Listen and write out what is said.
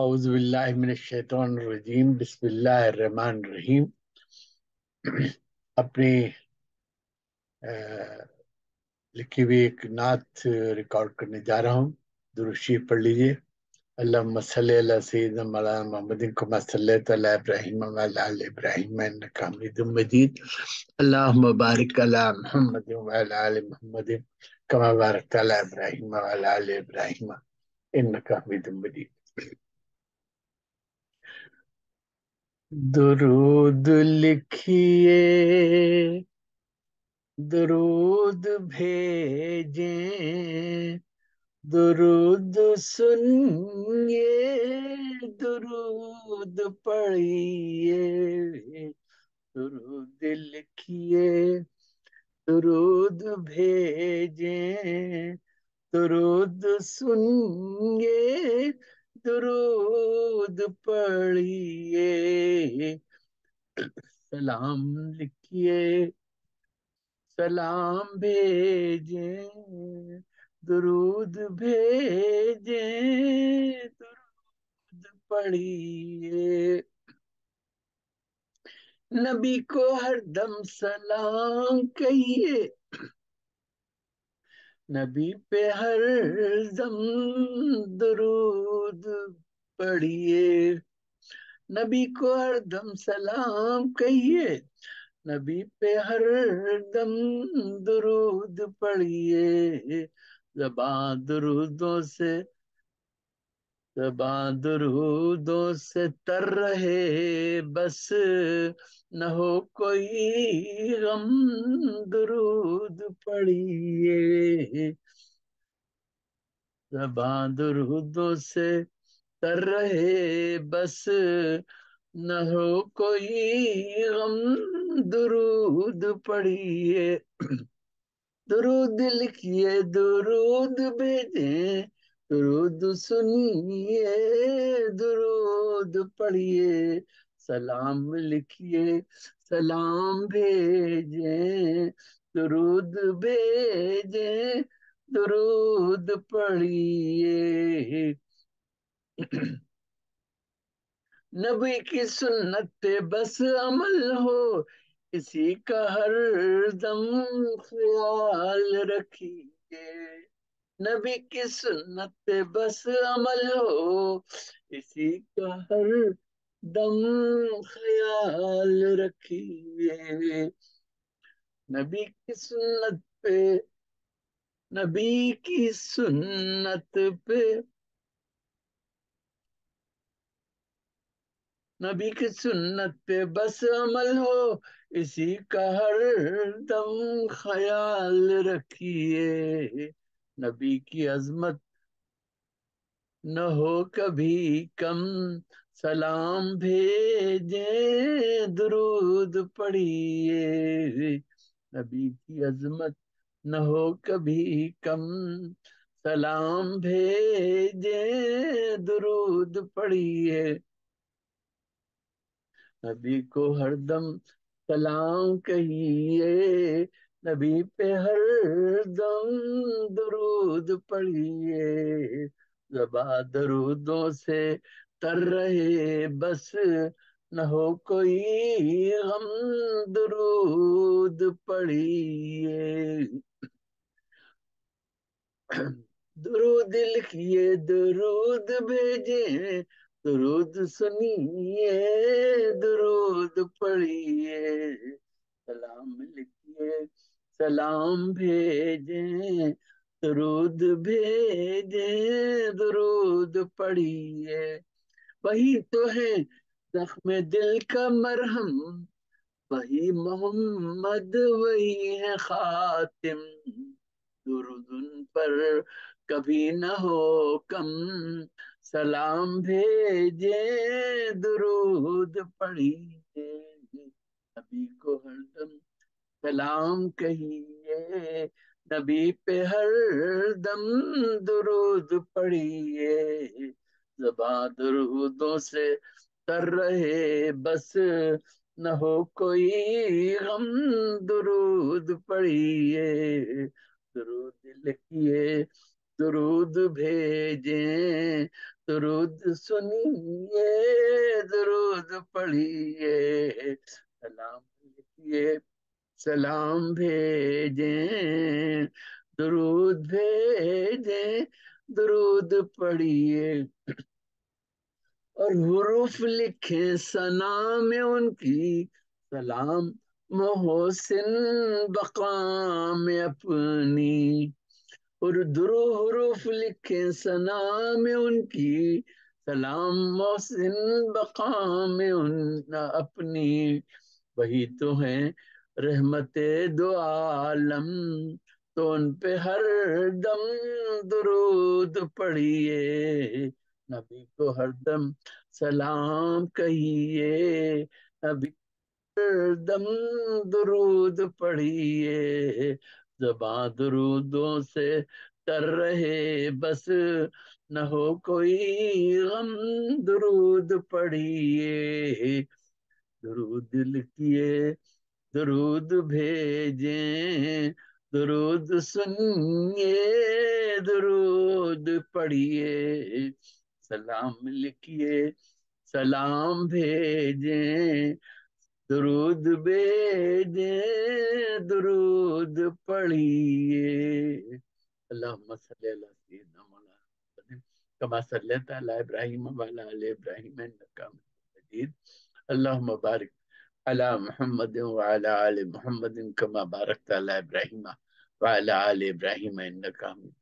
اعوذ باللہ من الشیطان الرجیم، بسم اللہ الرحمن الرحیم۔ اپنی لکھی ہوئی ایک نعت ریکارڈ کرنے جا رہا ہوں۔ درود شریف پڑھ لیجئے۔ اللہم صلی علی سیدنا مولانا محمد کما صلیت علی ابراہیم وعلی آل ابراہیم انک حمید مجید۔ اللہم بارک علی محمد وعلی آل محمد کما بارکت علی ابراہیم وعلی آل ابراہیم انک حمید مجید۔ درود لکھیے، درود بھیجیں، درود سنیے، درود پڑھیے، درود لکھیے، درود بھیجیں، درود سنیے، درود پڑھیے، سلام لکھیے، سلام بھیجیں، درود بھیجیں، درود پڑھیے، نبی کو ہر دم سلام کہیے، نبی پہ ہر دم درود پڑھیے، نبی کو ہر دم سلام کہیے، نبی پہ ہر دم درود پڑھیے، زبان درودوں سے تر رہے، بس نہ ہو کوئی غم، درود پڑھیے، زبان درودوں سے تر رہے، بس نہ ہو کوئی غم، درود پڑھیے، درود لکھیے، درود بھیجیں، درود سنیے، درود پڑھیے، سلام لکھیے، سلام بھیجیں، درود بھیجیں، درود پڑھیے، نبی کی سنت پہ بس عمل ہو، اسی کا ہر دم خیال رکھیے، نبی کی سنت پہ بس عمل ہو، اسی کا ہر دم خیال رکھیے، نبی کی سنت پہ، نبی کی سنت پہ، نبی کی سنت پہ بس عمل ہو، اسی کا ہر دم خیال رکھیے، نبی کی عظمت نہ ہو کبھی کم، سلام بھیجیں، درود پڑھیے، نبی کی عظمت نہ ہو کبھی کم، سلام بھیجیں، درود پڑھیے، نبی کو ہر دم سلام کہیے، نبی پہ ہر دم درود پڑھیے، زبان درودوں سے تر رہے، بس نہ ہو کوئی غم، درود پڑھیے، درود لکھیے، درود بھیجیں، درود سنیے، درود پڑھیے، سلام لکھیے، سلام بھیجیں، درود بھیجیں، درود پڑھیے، وہی تو ہے زخم دل کا مرہم، وہی محمد، وہی ہے خاتم، درود ان پر کبھی نہ ہو کم، سلام بھیجیں، درود پڑھیے، نبی کو ہر دم سلام کہیے، نبی پہ ہر دم درود پڑھیے، زبان درودوں سے تر رہے، بس نہ ہو کوئی غم، درود پڑھیے، درود لکھیے، درود بھیجیں، درود سنیے، درود پڑھیے، سلام لکھیے، سلام بھیجیں، درود بھیجیں، درود پڑھیے، اور حروف لکھیں ثنا میں ان کی، سلام محسن بقام اپنی، اور درو حروف لکھیں ثنا میں ان کی، سلام محسن بقام ان اپنی، وہی تو ہیں رحمت دو عالم، تو ان پہ ہر دم درود پڑھیے، نبی کو ہر دم سلام کہیے، نبی ہر دم درود پڑھیے، زباں درودوں سے تر رہے بس، نہ ہو کوئی غم درود پڑھیے، درود لکھیے، درود بھیجیں، درود سنیے، درود پڑھیے، سلام لکھیے، سلام بھیجیں، درود بھیجیں، درود پڑھیے، اللہم صلی اللہ سیدنا مولانا محمد کما صلیت علی ابراہیم وعلی آل ابراہیم انک حمید مجید، اللہم بارک علی محمد وعلی آل محمد کما بارکت علی ابراہیم وعلی آل ابراہیم انک حمید